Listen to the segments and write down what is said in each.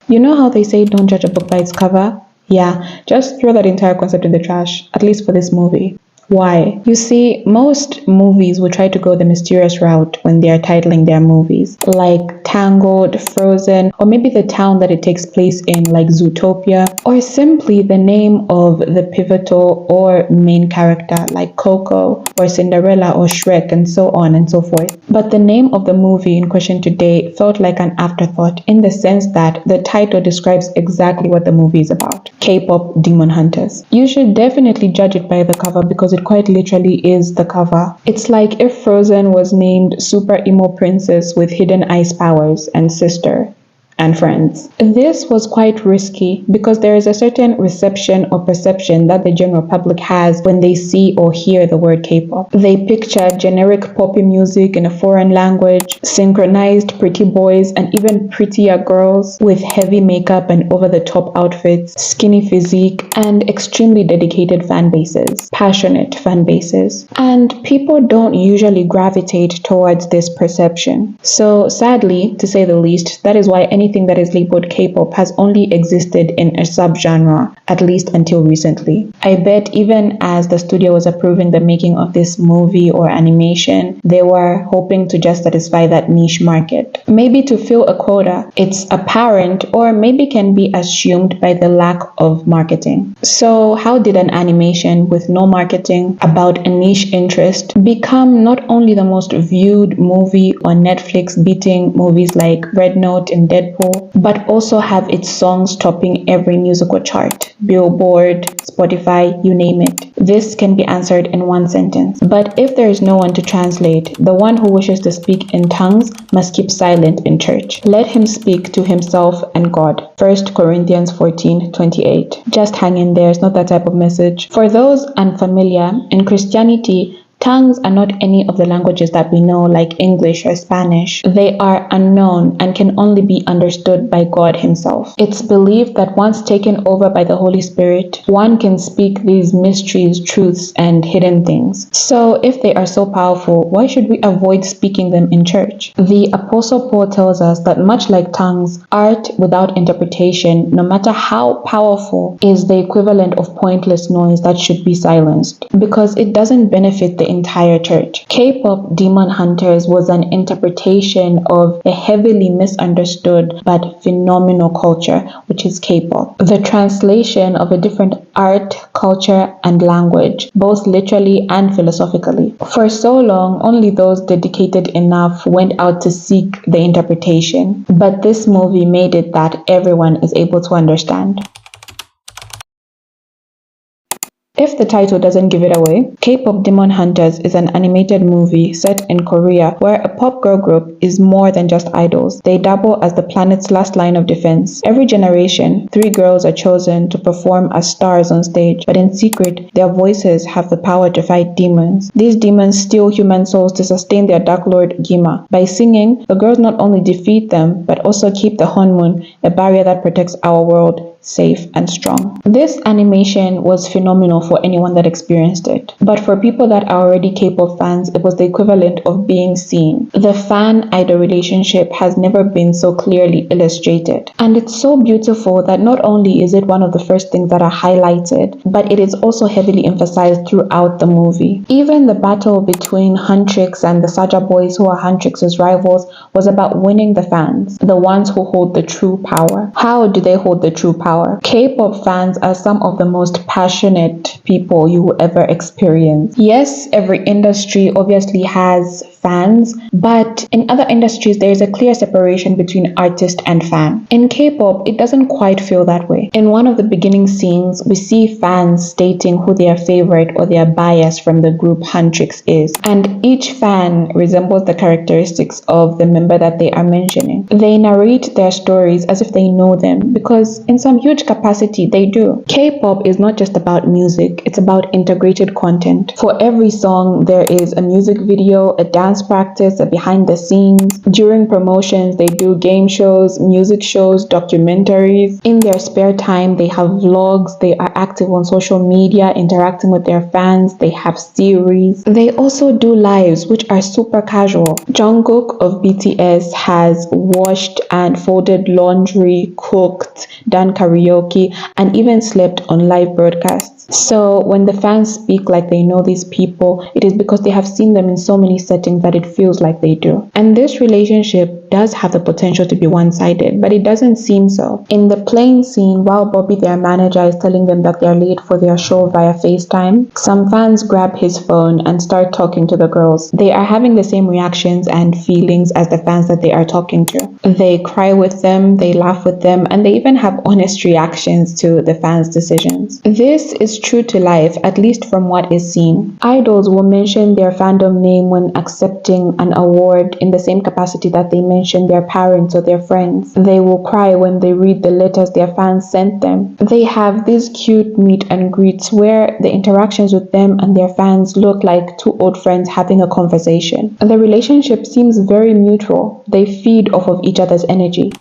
You know how they say don't judge a book by its cover? Yeah, just throw that entire concept in the trash, at least for this movie. Why? You see, most movies will try to go the mysterious route when they are titling their movies, like Tangled, Frozen, or maybe the town that it takes place in, like Zootopia, or simply the name of the pivotal or main character, like Coco, or Cinderella, or Shrek, and so on and so forth. But the name of the movie in question today felt like an afterthought in the sense that the title describes exactly what the movie is about: K-pop Demon Hunters. You should definitely judge it by the cover because it quite literally is the cover. It's like if Frozen was named Super Emo Princess with Hidden Ice Powers and Sister and Friends. This was quite risky because there is a certain reception or perception that the general public has when they see or hear the word K-pop. They picture generic poppy music in a foreign language, synchronized pretty boys and even prettier girls with heavy makeup and over-the-top outfits, skinny physique, and extremely dedicated fan bases, passionate fan bases. And people don't usually gravitate towards this perception. So sadly, to say the least, that is why anything that is labeled K-pop has only existed in a subgenre, at least until recently. I bet even as the studio was approving the making of this movie or animation, they were hoping to just satisfy that niche market. Maybe to fill a quota, it's apparent, or maybe can be assumed by the lack of marketing. So how did an animation with no marketing about a niche interest become not only the most viewed movie on Netflix, beating movies like Red Note and Deadpool, but also have its songs topping every musical chart, Billboard, Spotify, you name it? This can be answered in one sentence. But if there is no one to translate, the one who wishes to speak in tongues must keep silent in church. Let him speak to himself and God. 1 Corinthians 14:28. Just hang in there, it's not that type of message. For those unfamiliar, in Christianity, tongues are not any of the languages that we know, like English or Spanish. They are unknown and can only be understood by God Himself. It's believed that once taken over by the Holy Spirit, one can speak these mysteries, truths, and hidden things. So if they are so powerful, why should we avoid speaking them in church? The Apostle Paul tells us that much like tongues, art without interpretation, no matter how powerful, is the equivalent of pointless noise that should be silenced, because it doesn't benefit the entire church. K-pop Demon Hunters was an interpretation of a heavily misunderstood but phenomenal culture, which is K-pop. The translation of a different art, culture, and language, both literally and philosophically. For so long, only those dedicated enough went out to seek the interpretation, but this movie made it that everyone is able to understand. If the title doesn't give it away, K-pop Demon Hunters is an animated movie set in Korea where a pop girl group is more than just idols. They double as the planet's last line of defense. Every generation, 3 girls are chosen to perform as stars on stage, but in secret, their voices have the power to fight demons. These demons steal human souls to sustain their Dark Lord Gima. By singing, the girls not only defeat them, but also keep the Honmun, a barrier that protects our world, safe and strong. This animation was phenomenal for anyone that experienced it. But for people that are already K-pop fans, it was the equivalent of being seen. The fan-idol relationship has never been so clearly illustrated. And it's so beautiful that not only is it one of the first things that are highlighted, but it is also heavily emphasized throughout the movie. Even the battle between Huntrix and the Saja boys, who are Huntrix's rivals, was about winning the fans, the ones who hold the true power. How do they hold the true power? K-pop fans are some of the most passionate people you will ever experience. Yes, every industry obviously has fans, but in other industries there is a clear separation between artist and fan. In K-pop, it doesn't quite feel that way. In one of the beginning scenes, we see fans stating who their favorite or their bias from the group Huntrix is, and each fan resembles the characteristics of the member that they are mentioning. They narrate their stories as if they know them, because in some huge capacity, they do. K-pop is not just about music, it's about integrated content. For every song, there is a music video, a dance practice, a behind the scenes. During promotions, they do game shows, music shows, documentaries. In their spare time, they have vlogs, they are active on social media, interacting with their fans, they have series. They also do lives, which are super casual. Jungkook of BTS has washed and folded laundry, cooked, done karaoke, and even slept on live broadcasts. So when the fans speak like they know these people, it is because they have seen them in so many settings that it feels like they do. And this relationship does have the potential to be one-sided, but it doesn't seem so. In the plane scene, while Bobby, their manager, is telling them that they're late for their show via FaceTime, some fans grab his phone and start talking to the girls. They are having the same reactions and feelings as the fans that they are talking to. They cry with them, they laugh with them, and they even have honest reactions to the fans' decisions. This is true to life, at least from what is seen. Idols will mention their fandom name when accepting an award in the same capacity that they mention their parents or their friends. They will cry when they read the letters their fans sent them. They have these cute meet and greets where the interactions with them and their fans look like two old friends having a conversation. The relationship seems very mutual. They feed off of each other's energy.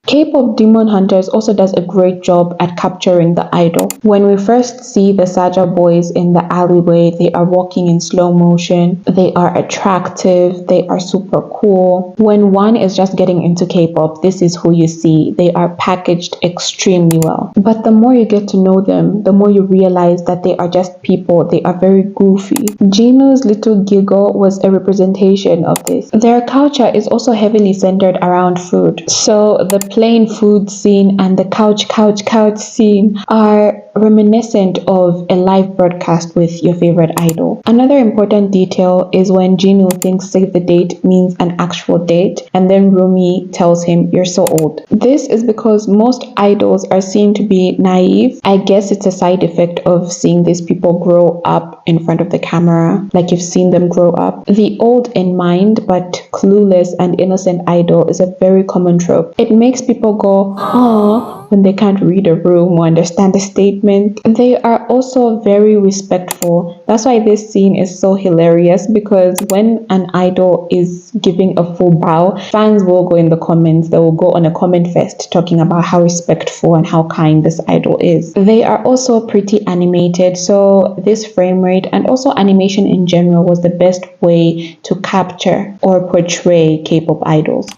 K-pop Demon Hunters also does a great job at capturing the idol. When we first see the Saja boys in the alleyway, they are walking in slow motion, they are attractive, they are super cool. When one is just getting into K-pop, this is who you see. They are packaged extremely well. But the more you get to know them, the more you realize that they are just people. They are very goofy. Jinu's little giggle was a representation of this. Their culture is also heavily centered around food. So the plain food scene and the couch scene are reminiscent of a live broadcast with your favorite idol. Another important detail is when Jinu thinks save the date means an actual date, and then Rumi tells him you're so old. This is because most idols are seen to be naive. I guess it's a side effect of seeing these people grow up in front of the camera, like you've seen them grow up. The old in mind but clueless and innocent idol is a very common trope. It makes people go, "Aww," when they can't read a room or understand a statement. They are also very respectful. That's why this scene is so hilarious, because when an idol is giving a full bow, fans will go in the comments, they will go on a comment fest talking about how respectful and how kind this idol is. They are also pretty animated, so this frame rate and also animation in general was the best way to capture or portray K-pop idols.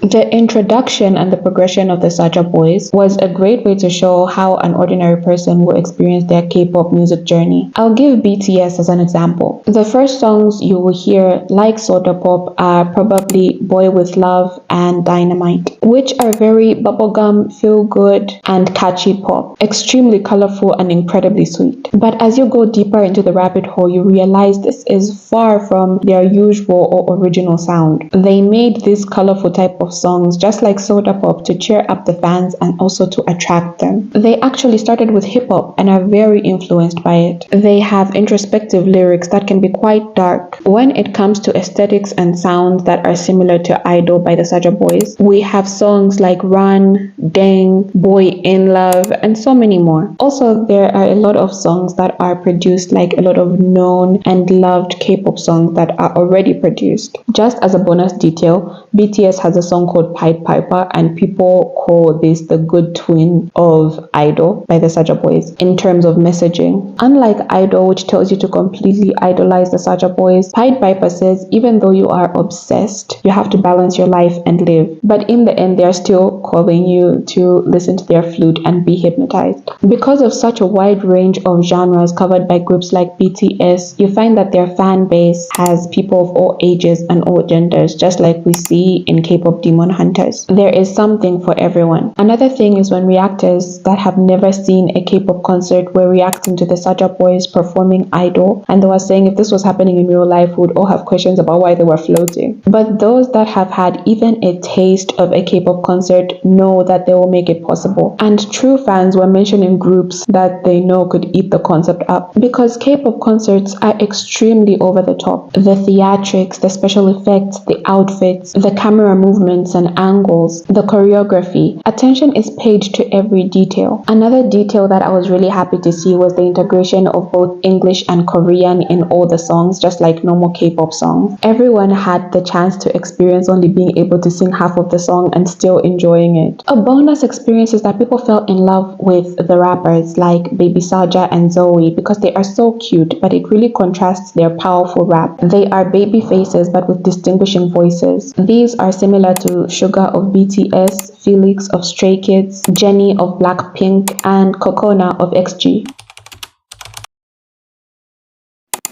The introduction and the progression of the Saja boys was a great way to show how an ordinary person will experience their K-pop music journey. I'll give BTS as an example. The first songs you will hear, like Soda Pop, are probably Boy With Love and Dynamite, which are very bubblegum, feel good, and catchy pop. Extremely colorful and incredibly sweet. But as you go deeper into the rabbit hole, you realize this is far from their usual or original sound. They made this colorful type of songs just like Soda Pop to cheer up the fans and also to attract them. They actually started with hip hop and are very influenced by it. They have introspective lyrics that can be quite dark. When it comes to aesthetics and sounds that are similar to Idol by the Saja boys, we have songs like Run, Dang, Boy in Love, and so many more. Also, there are a lot of songs that are produced, like a lot of known and loved K-pop songs that are already produced. Just as a bonus detail, BTS has a song called Pied Piper, and people call this the good twin of Idol by the Saja boys in terms of messaging. Unlike Idol, which tells you to completely idolize the Saja boys, Pied Piper says even though you are obsessed, you have to balance your life and live. But in the end, they are still calling you to listen to their flute and be hypnotized. Because of such a wide range of genres covered by groups like BTS, you find that their fan base has people of all ages and all genders, just like we see in K-pop K-pop Demon Hunters. There is something for everyone. Another thing is when reactors that have never seen a K-pop concert were reacting to the Saja Boys performing Idol, and they were saying if this was happening in real life, we would all have questions about why they were floating. But those that have had even a taste of a K-pop concert know that they will make it possible. And true fans were mentioning groups that they know could eat the concept up, because K-pop concerts are extremely over the top. The theatrics, the special effects, the outfits, the camera movements and angles, the choreography. Attention is paid to every detail. Another detail that I was really happy to see was the integration of both English and Korean in all the songs, just like normal K-pop songs. Everyone had the chance to experience only being able to sing half of the song and still enjoying it. A bonus experience is that people fell in love with the rappers like Baby Saja and Zoe because they are so cute, but it really contrasts their powerful rap. They are baby faces but with distinguishing voices. These are similar to Suga of BTS, Felix of Stray Kids, Jennie of Blackpink, and Kokona of XG.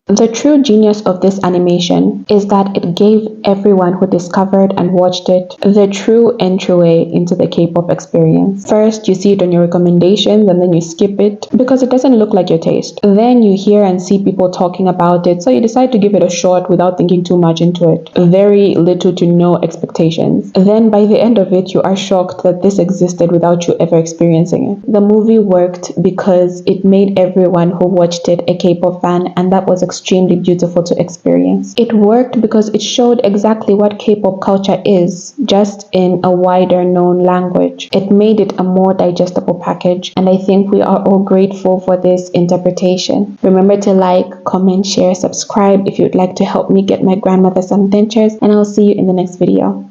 The true genius of this animation is that it gave everyone who discovered and watched it the true entryway into the K-pop experience. First, you see it on your recommendations and then you skip it because it doesn't look like your taste. Then you hear and see people talking about it, so you decide to give it a shot without thinking too much into it. Very little to no expectations. Then by the end of it, you are shocked that this existed without you ever experiencing it. The movie worked because it made everyone who watched it a K-pop fan, and that was extremely beautiful to experience. It worked because it showed exactly what K-pop culture is, just in a wider known language. It made it a more digestible package, and I think we are all grateful for this interpretation. Remember to like, comment, share, subscribe if you'd like to help me get my grandmother some dentures, and I'll see you in the next video.